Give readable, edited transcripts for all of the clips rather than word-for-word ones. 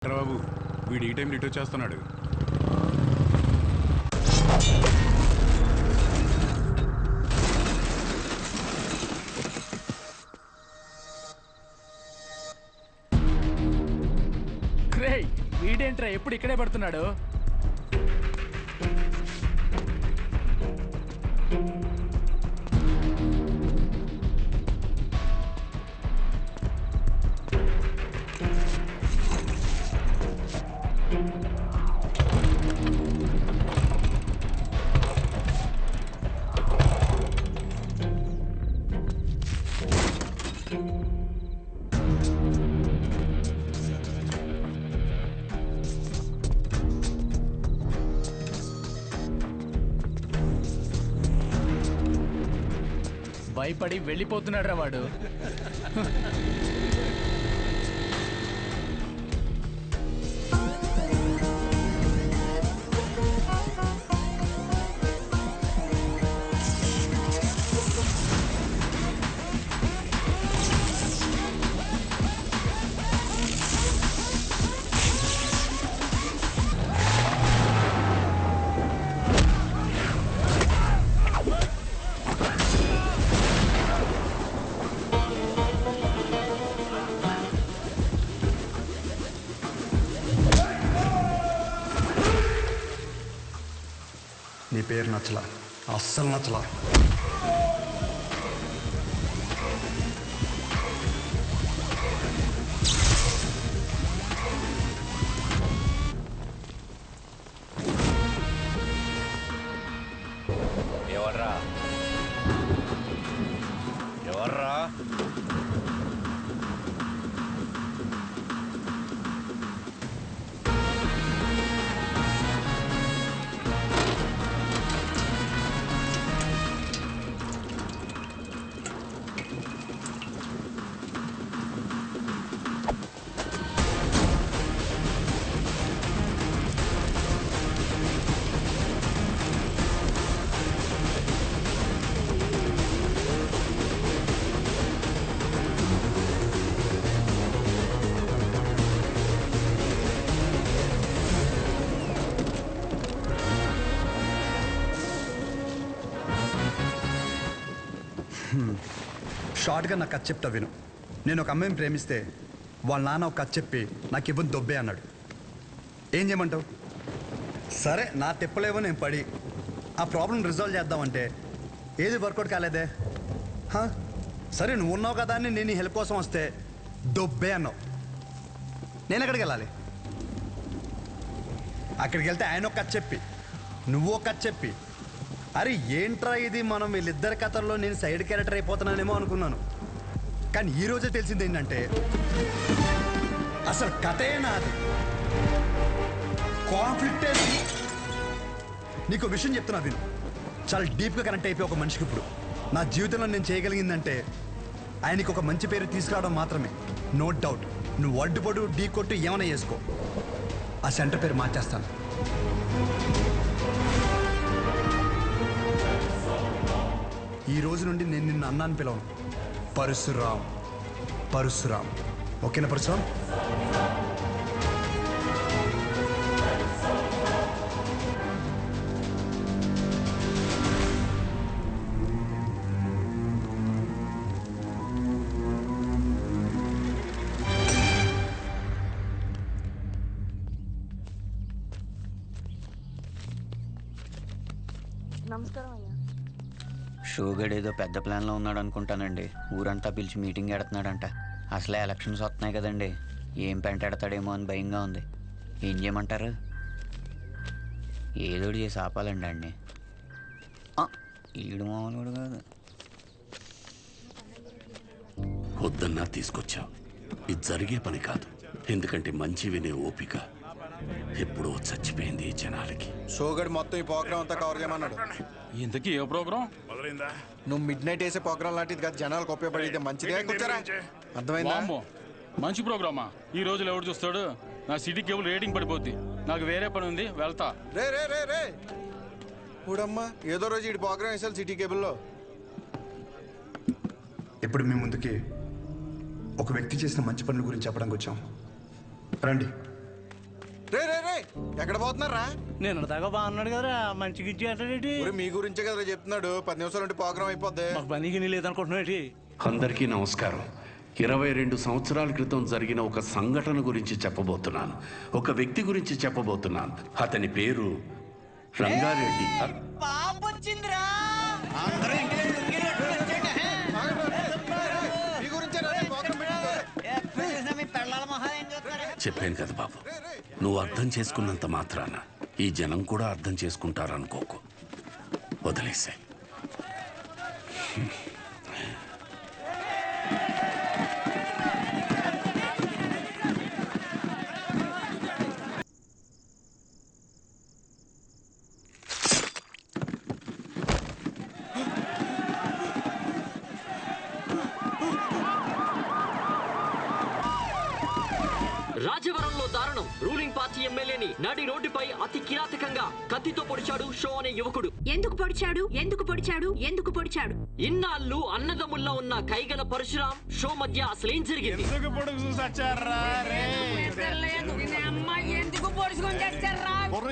బాబు వీడు ఈ time return చేస్తున్నాడు. వీడేంట్రా ఎప్పుడు ఇక్కడే పడుతున్నాడు? భయపడి వెళ్ళిపోతున్నాడ్రా వాడు. నీ పేరు నచ్చలా, అస్సలు నచ్చలా. ఎవర్రా ఎవర్రా? షార్ట్గా నాకు కథ చెప్తా విను. నేను ఒక అమ్మాయిని ప్రేమిస్తే వాళ్ళ నాన్న ఒక కథ చెప్పి నాకు ఇవ్వని దొబ్బే అన్నాడు. ఏం చేయమంటావు? సరే నా తిప్పలేవో నేను పడి ఆ ప్రాబ్లం రిజాల్వ్ చేద్దామంటే ఏది వర్కౌట్ కాలేదే. సరే నువ్వు ఉన్నావు కదా అని నేను హెల్ప్ కోసం వస్తే దొబ్బే అన్నావు. నేను ఎక్కడికి వెళ్ళాలి? అక్కడికి వెళ్తే ఆయన ఒక కథ చెప్పి నువ్వు ఒక కథ చెప్పి అరే ఏంట్రా ఇది, మనం వీళ్ళిద్దరి కథల్లో నేను సైడ్ క్యారెక్టర్ అయిపోతున్నానేమో అనుకున్నాను. కానీ ఈరోజే తెలిసింది ఏంటంటే అసలు కథే నాది, కాన్ఫ్లిక్టే. నీకు విషయం చెప్తున్నా విను. చాలా డీప్గా కనెక్ట్ అయిపోయి ఒక మనిషికి ఇప్పుడు నా జీవితంలో నేను చేయగలిగిందంటే ఆయనకి ఒక మంచి పేరు తీసుకురావడం మాత్రమే. నో డౌట్ నువ్వు అడ్డుపడు ఢీ కొట్టు ఏమైనా చేసుకో, ఆ సెంటర్ పేరు మార్చేస్తాను. ఈ రోజు నుండి నేను నిన్ను అన్నాను పిలవను, పరశురామ్. పరశురామ్, ఓకేనా పరశురామ్? నమస్కారం అయ్యా. షోగడ్ ఏదో పెద్ద ప్లాన్లో ఉన్నాడు అనుకుంటానండి. ఊరంతా పిలిచి మీటింగ్ ఎడుతున్నాడంట. అసలే ఎలక్షన్స్ వస్తున్నాయి కదండి, ఏం పెంటాడతాడేమో అని భయంగా ఉంది. ఏం చేయమంటారు? ఏదోడు చేసి ఆపాలండి అండి. ఈడు మామూలు కాదు. వద్దన్నా తీసుకొచ్చావు. ఇది జరిగే పని కాదు. ఎందుకంటే మంచి వినే ఓపిక ఎప్పుడో చచ్చిపోయింది ఈ జనాలకి. షోగడ్ మొత్తం ఈ ప్రోగ్రామ్ అంతా కవర్ చేయమన్నాడు. ఇంతకీ ఏ ప్రోగ్రామ్ మొదలైందా? నువ్వు మిడ్ నైట్ వేసే ప్రోగ్రామ్ లాంటిది కాదు, జనాలకు ఉపయోగపడితే మంచిదే. అర్థమైందా? మంచి ప్రోగ్రామా? ఈ రోజులు ఎవరు చూస్తాడు? నా సిటీ కేబుల్ రేటింగ్ పడిపోద్ది. నాకు వేరే పని ఉంది, వెళ్తా. రే రే రే రే ఊడమ్మా, ఏదో రోజు ఈ ప్రోగ్రామ్ వేసాలి సిటీ కేబుల్లో. ఇప్పుడు మీ ముందుకి ఒక వ్యక్తి చేసిన మంచి పనుల గురించి చెప్పడానికి వచ్చాం. రండి. రే రే రే ఎక్కడ పోతున్నారా? నేను దాకా బాగున్నాడు కదరా మంచిగా ఇచ్చి అంటాడేటి ఒరే మీ గురించే కదరా చెప్తున్నాడు. 10 నిమిషాలు ఉంటే ప్రోగ్రామ్ అయిపోద్ది. మాకు పనికి లేదనుకుంటున్నాడు. అందరికీ నమస్కారం. 22 సంవత్సరాల క్రితం జరిగిన ఒక సంఘటన గురించి చెప్పబోతున్నాను. ఒక వ్యక్తి గురించి చెప్పబోతున్నాను. అతని పేరు రంగారెడ్డి. మీ గురించే చెప్పాను కదా బాబు, నువ్వు అర్థం చేసుకున్నంత మాత్రాన ఈ జనం కూడా అర్థం చేసుకుంటారనుకోకు. వదిలేసే. రాజవరంలో దారుణం. రూలింగ్ పార్టీ ఎమ్మెల్యేని నడి రోడ్డుపై అతి కిరాతకంగా కత్తితో పొడిచాడు షో అనే యువకుడు. ఎందుకు పొడిచాడు? ఎందుకు పొడిచాడు? ఎందుకు పొడిచాడు? ఇన్నాళ్ళు అన్నదమ్ముల్లో ఉన్న కైగల పరశురాం షో మధ్య అసలేం జరిగింది?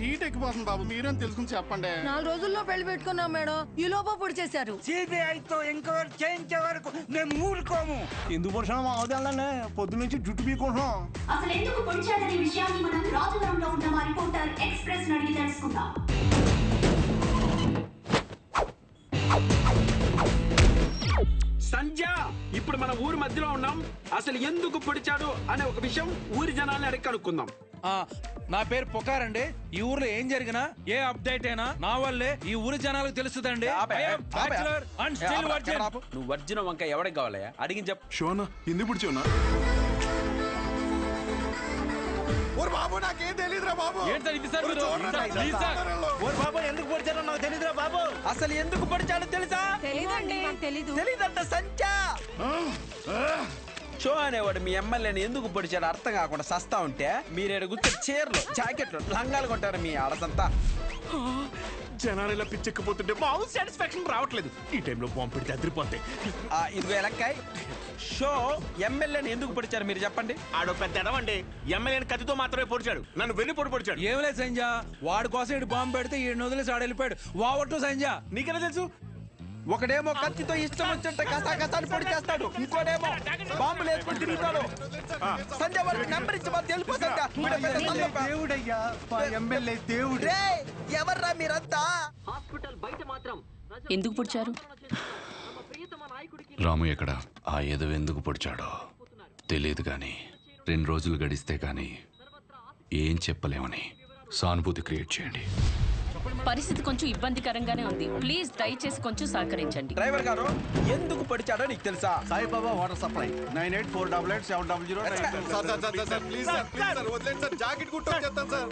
హీట్ ఎక్కిపోతుంది బాబు, మీరేం తెలుసుకుని చెప్పండి. 4 రోజుల్లో పెళ్లి పెట్టుకున్నాం మేడం, ఈ లోపల పొడి చేశారు. సిబిఐతో ఎంక్వైరీ చేయించే వరకు మేము ఊరుకోము. ఎందుకు పడుతున్నాం మా అవదాలనే పొద్దు నుంచి జుట్టు పీకుంటున్నాం. అసలు ఎందుకు పొడిచాడనే విషయాన్ని మనం రాజవరంలో ఉన్న మా రిపోర్టర్ ఎక్స్ప్రెస్ అడిగి తెలుసుకుందాం. సంధ్య, ఇప్పుడు మన ఊరి మధ్యలో ఉన్నాం. అసలు ఎందుకు పొడిచాడు అనే ఒక విషయం ఊరి జనాల్ని అడిగి కనుక్కుందాం. నా పేరు పొకారండి. ఈ ఊర్లో ఏం జరిగినా ఏ అప్డేట్ అయినా నా వల్లే ఈ ఊరి జనాలకు తెలుస్తుందండి. నువ్వు వర్జిన వంక ఎవరికి కావాలయ్యా అడిగి చెప్పు. షోనా ఎందుకు పుడిచోనా? ఓర్ బాబు నాకేం తెలియదురా బాబు. బాబు ఎందుకు పొడిచారో నాకు తెలియదురా బాబు. అసలు ఎందుకు పొడిచాడో తెలుసా? తెలీదండి. తెలీదు. తెలీదంట సంధ్య. షో అనేవాడు మీ ఎమ్మెల్యేని ఎందుకు పొడిచాడు అర్థం కాకుండా సస్తా ఉంటే మీరేడు కూర్చొని చీరలు జాకెట్లు లంగాలు కొట్టారు మీ ఆడసంతా. జనాలు ఇలా పిచ్చెక్కిపోతుంటే మాకు సాటిస్ఫాక్షన్ రావట్లేదు. ఈ టైంలో బాంబు పెడితే అదిరిపోతాయి. ఇదిగో ఎలక్కాయ్, షో ఎమ్మెల్యేని ఎందుకు పొడిచారు మీరు చెప్పండి. ఆడో పెద్ద ఎడవండి. ఎమ్మెల్యేని కత్తితో మాత్రమే పొడిచాడు, నన్ను వెన్ను పొడిచాడు. ఏం లేదు సంజ, వాడి కోసం ఇటు బాంబు పెడితే ఈ వదిలేసి ఆడ వెళ్ళిపోయాడు. వావట్టు సంజ. నీకెలా తెలుసు? ఒకడేమో కత్తితో ఇష్టం వచ్చినట్టు కసా కసాని పొడి చేస్తాడు, ఇంకోడేమో బాంబులు వేసుకొని తిరుగుతాడు. సంజయ్ వారికి నెంబర్ ఇచ్చి మాకు తెలిపో దేవుడయ్యా, ఎమ్మెల్యే దేవుడు. ఎవర్రా మీరంతా? హాస్పిటల్ బయట మాత్రం ఎందుకు పొడిచారు? రాము ఎక్కడ? ఆ ఏదో ఎందుకు పొడిచాడో తెలియదు కానీ 2 రోజులు గడిస్తే కానీ ఏం చెప్పలేమని సానుభూతి క్రియేట్ చేయండి. పరిస్థితి కొంచెం ఇబ్బందికరంగానే ఉంది. ప్లీజ్ దయచేసి కొంచెం సహకరించండి. డ్రైవర్ గారు ఎందుకు పొడిచాడో నీకు తెలుసా? Saibaba water supply 98488700. Sir please sir వదిలేండి సార్. జాకెట్ కుట్టు చెప్తాను సార్.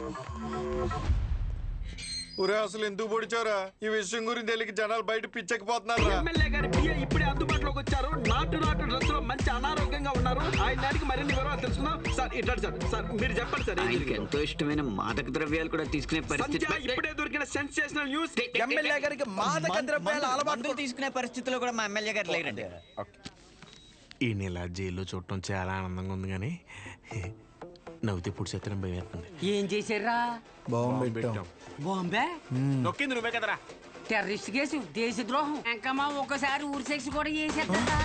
ఒరే అసలు ఎందుకు పొడిచారా? ఈ విషయం గురించి తెలియక జనాలు బయట పిచ్చెక్కిపోతున్నారు. ఎమ్మెల్యే గారి పిఏ ఇప్పుడే అందుబాటులోకి వచ్చారు. నాటు డ్రెస్ లో మంచి అనారోగ్యంగా ఉన్నారు. ఆయన దానికి మరిన్ని వివరాలు తెలుసుకుందాం. సార్ ఇట్లాంటి సార్ మీరు చెప్పండి సార్. ఎంతో ఇష్టమైన మాదక ద్రవ్యాలు కూడా తీసుకునే పరిస్థితి. ఇప్పుడే దొరికిన సెన్సేషనల్ న్యూస్. ఎమ్మెల్యే గారికి మాదక ద్రవ్యాల అలవాటు తీసుకునే పరిస్థితిలో కూడా మా ఎమ్మెల్యే గారు లేరండి. ఈ నెల జైల్లో చూడటం చాలా ఆనందంగా ఉంది కానీ నవ్వుతే పుడి చేతనం భయం వేస్తుంది. ఏం చేశారా? బాంబే నొక్కింది నువ్వే కదరా. టెర్రరిస్ట్ కేసు, దేశద్రోహం, ఇంకా మా ఒక్కసారి ఊరి శిక్ష కూడా చేసేస్తా.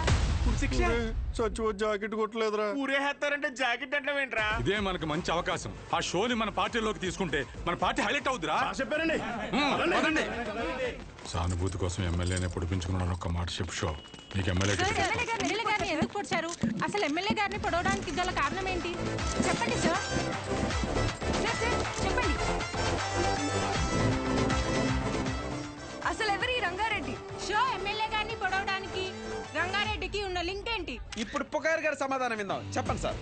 చచ్చి జాకెట్ కుట్టలేదురా. ఊరేస్తారంటే జాకెట్ అంటే ఏంట్రా? ఇదే మనకు మంచి అవకాశం. ఆ షోని మన పార్టీలోకి తీసుకుంటే మన పార్టీ హైలైట్ అవుతురా. చెప్పారండి. సానుభూతి కోసం ఎమ్మెల్యేనే పొడిపించుకున్నాను. ఒక్క మాట చెప్పు షో. నీకు ఎమ్మెల్యే గారిని ఎందుకు పొడిచారు? అసలు ఎమ్మెల్యే గారిని పొడవడానికి గల కారణం ఏంటి? చెప్పండి సార్. చెప్పండి. అసలు ఎవరి రంగారెడ్డి? షో ఎమ్మెల్యే గారిని పొడవడానికి రంగారెడ్డికి ఉన్న లింక్ ఏంటి? ఇప్పుడు పుకార్ గారి సమాధానం విందాం. చెప్పండి సార్.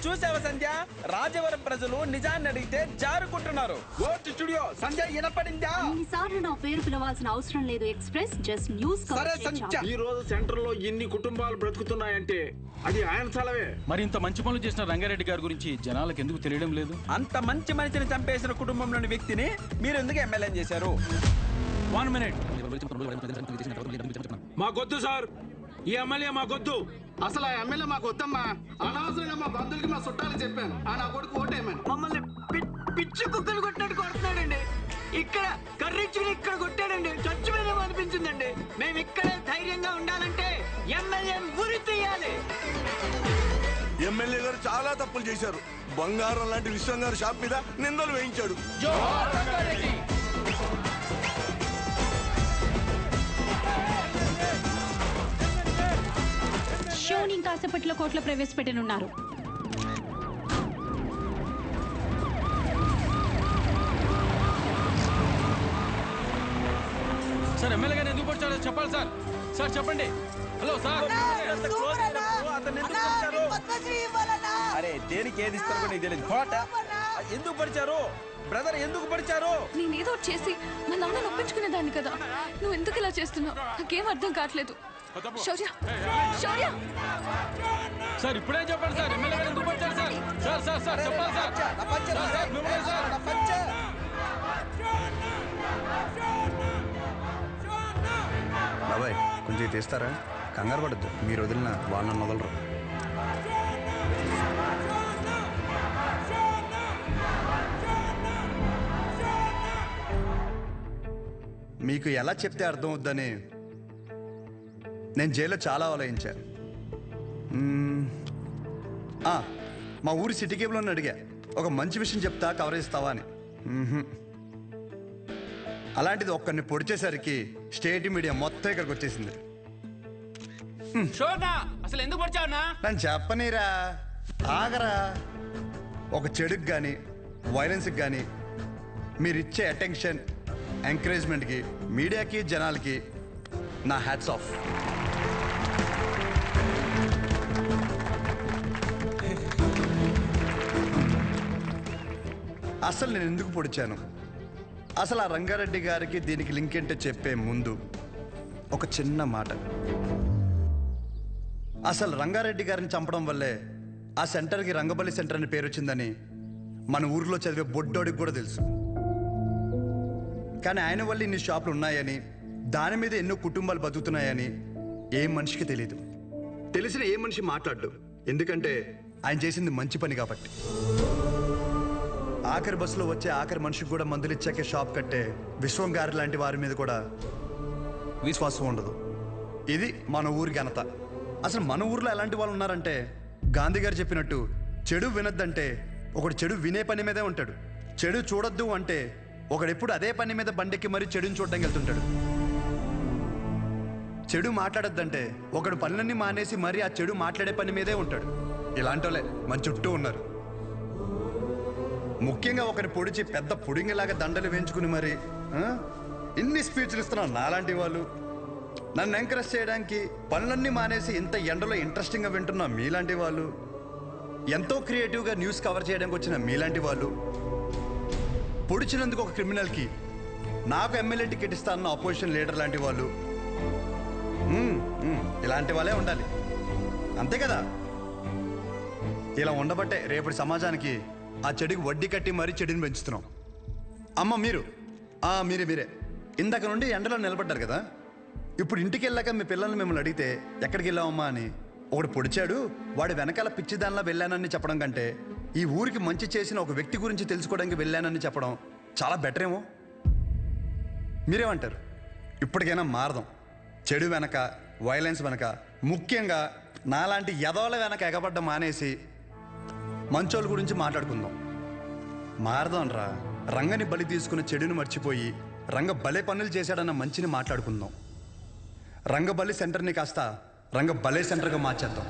చూసావా సంధ్య, రాజవరం ప్రజలు నిజాన్ని అడిగితే జారుకుంటున్నారు. ఓటు స్టూడియో సంధ్య వినపడిందా? ఇన్నిసార్లు నా పేరు పిలవాల్సిన అవసరం లేదు. Express just news. సరే సంధ్య, ఈ రోజు సెంటర్ లో ఎన్ని కుటుంబాలు బ్రతుకుతున్నాయంటే అది ఆయన చలవే. మరి ఇంత మంచి పనులు చేసిన రంగారెడ్డి గారి గురించి జనాలకు ఎందుకు తెలియడం లేదు? అంత మంచి మనిషిని చంపేసిన కుటుంబంలోని వ్యక్తిని మీరు ఎందుకు ఎమ్మెల్యే చేశారు? 1 minute. మాకొద్దు సార్, ఈ ఎమ్మెల్యే మాకొద్దు. అసలు ఆ ఎమ్మెల్యే మాకు వద్దమ్మా. అనవసరంగా మా బంధువులకి మా చుట్టాలు చెప్పాను ఆ నా కొడుకు ఓటేయమని. మమ్మల్ని పిచ్చి కుక్కలు కొట్టినట్టు కొడుతున్నాడండి. ఇక్కడ కర్రించుకుని ఇక్కడ కొట్టాడండి. చచ్చిపోయినామో అనిపించిందండి. మేము ఇక్కడే ధైర్యంగా ఉండాలంటే ఎమ్మెల్యే ఉరి తీయాలి. ఎమ్మెల్యే గారు చాలా తప్పులు చేశారు. బంగారం లాంటి విశ్వం గారు షాప్ మీద నిందలు వేయించాడు. షోని ఇంకాసేపట్లో కోర్టులో ప్రవేశపెట్టనున్నారు. సార్ ఎమ్మెల్యే గారు ఎందుకు వచ్చాడో చెప్పాలి సార్. సార్ చెప్పండి. Hello sir. అరే దేనికి ఏది ఇస్తారో నీకు తెలియదు. ఎందుకు పడిచారు బ్రదర్? ఎందుకు పడిచారు? నేనేదో చేసి మా నాన్న నొప్పించుకునేదాన్ని కదా. నువ్వు ఎందుకు ఇలా చేస్తున్నావు నాకేం అర్థం కావట్లేదు. శౌర్య, శౌర్య సార్ ఇప్పుడే చెప్పండి సార్. ఎమ్మెల్యే గారు ఎందుకు వచ్చారు సార్? సార్ సార్ సార్ చెప్పాలి సార్. బాబాయ్ కొంచెం తీస్తారా? కంగారు పడద్దు. మీరు వదిలిన వాళ్ళని వదలరు. మీకు ఎలా చెప్తే అర్థం అవుద్దని నేను జైల్లో చాలా ఆలోచించా. మా ఊరి సిటీ కేబుల్ అని అడిగా, ఒక మంచి విషయం చెప్తా కవర్ చేస్తావా అని. అలాంటిది ఒక్కరిని పొడిచేసరికి స్టేట్ మీడియా మొత్తం ఇక్కడికి వచ్చేసింది. అసలు ఎందుకు పడిచావునా? నన్ను చెప్పనీరా, ఆగరా. ఒక చెడుకు కానీ వైలెన్స్కి కానీ మీరిచ్చే అటెన్షన్, ఎంకరేజ్మెంట్కి మీడియాకి జనాలకి నా హ్యాట్స్ ఆఫ్. అసలు నేను ఎందుకు పొడిచాను, అసలు ఆ రంగారెడ్డి గారికి దీనికి లింక్ ఏంటో చెప్పే ముందు ఒక చిన్న మాట. అసలు రంగారెడ్డి గారిని చంపడం వల్లే ఆ సెంటర్కి రంగబలి సెంటర్ అని పేరు వచ్చిందని మన ఊర్లో చదివే బొడ్డోడికి కూడా తెలుసు. కానీ ఆయన వల్ల ఇన్ని షాపులు ఉన్నాయని, దాని మీద ఎన్నో కుటుంబాలు బతుకుతున్నాయని ఏ మనిషికి తెలీదు. తెలిసిన ఏ మనిషి మాట్లాడు, ఎందుకంటే ఆయన చేసింది మంచి పని కాబట్టి. ఆఖరి బస్సులో వచ్చే ఆఖరి మనిషికి కూడా మందులు ఇచ్చాకే షాప్ కట్టే విశ్వం గారి లాంటి వారి మీద కూడా విశ్వాసం ఉండదు. ఇది మన ఊరి ఘనత. అసలు మన ఊర్లో ఎలాంటి వాళ్ళు ఉన్నారంటే, గాంధీ గారు చెప్పినట్టు చెడు వినొద్దంటే ఒకడు చెడు వినే పని మీదే ఉంటాడు. చెడు చూడొద్దు అంటే ఒకడెప్పుడు అదే పని మీద బండెక్కి మరీ చెడుని చూడడానికి వెళ్తుంటాడు. చెడు మాట్లాడొద్దంటే ఒకడు పనులన్నీ మానేసి మరీ ఆ చెడు మాట్లాడే పని మీదే ఉంటాడు. ఇలాంటి వాళ్ళే మన చుట్టూ ఉన్నారు. ముఖ్యంగా ఒకరి పొడిచి పెద్ద పుడింగిలాగా దండలు వేయించుకుని మరి ఇన్ని స్పీచ్లు ఇస్తున్నారు నాలాంటి వాళ్ళు. నన్ను ఎంకరేజ్ చేయడానికి పనులన్నీ మానేసి ఇంత ఎండలో ఇంట్రెస్టింగ్గా వింటున్న మీలాంటి వాళ్ళు, ఎంతో క్రియేటివ్గా న్యూస్ కవర్ చేయడానికి వచ్చిన మీలాంటి వాళ్ళు, పొడిచినందుకు ఒక క్రిమినల్కి నాకు ఎమ్మెల్యే టికెట్ ఇస్తానన్న అపోజిషన్ లీడర్ లాంటి వాళ్ళు, ఇలాంటి వాళ్ళే ఉండాలి. అంతే కదా? ఇలా ఉండబట్టే రేపటి సమాజానికి ఆ చెడుకి వడ్డీ కట్టి మరీ చెడుని పెంచుతున్నాం. అమ్మ మీరే ఇందాక నుండి ఎండలో నిలబడ్డారు కదా. ఇప్పుడు ఇంటికి వెళ్ళాక మీ పిల్లల్ని మిమ్మల్ని అడిగితే ఎక్కడికి వెళ్ళామమ్మా అని, ఒకడు పొడిచాడు వాడు వెనకాల పిచ్చిదానిలా వెళ్ళానని చెప్పడం కంటే ఈ ఊరికి మంచి చేసిన ఒక వ్యక్తి గురించి తెలుసుకోవడానికి వెళ్ళానని చెప్పడం చాలా బెటర్ ఏమో. మీరేమంటారు? ఇప్పటికైనా మారదాం. చెడు వెనక, వైలెన్స్ వెనక, ముఖ్యంగా నాలాంటి యదవల వెనక ఎగబడ్డ మానేసి మంచోళ్ళ గురించి మాట్లాడుకుందాం. మారదాం రా. రంగని బలి తీసుకున్న చెడుని మర్చిపోయి రంగ భలే పనులు చేశాడన్న మంచిని మాట్లాడుకుందాం. రంగబలి సెంటర్ని కాస్త రంగ భలే సెంటర్గా మార్చేద్దాం.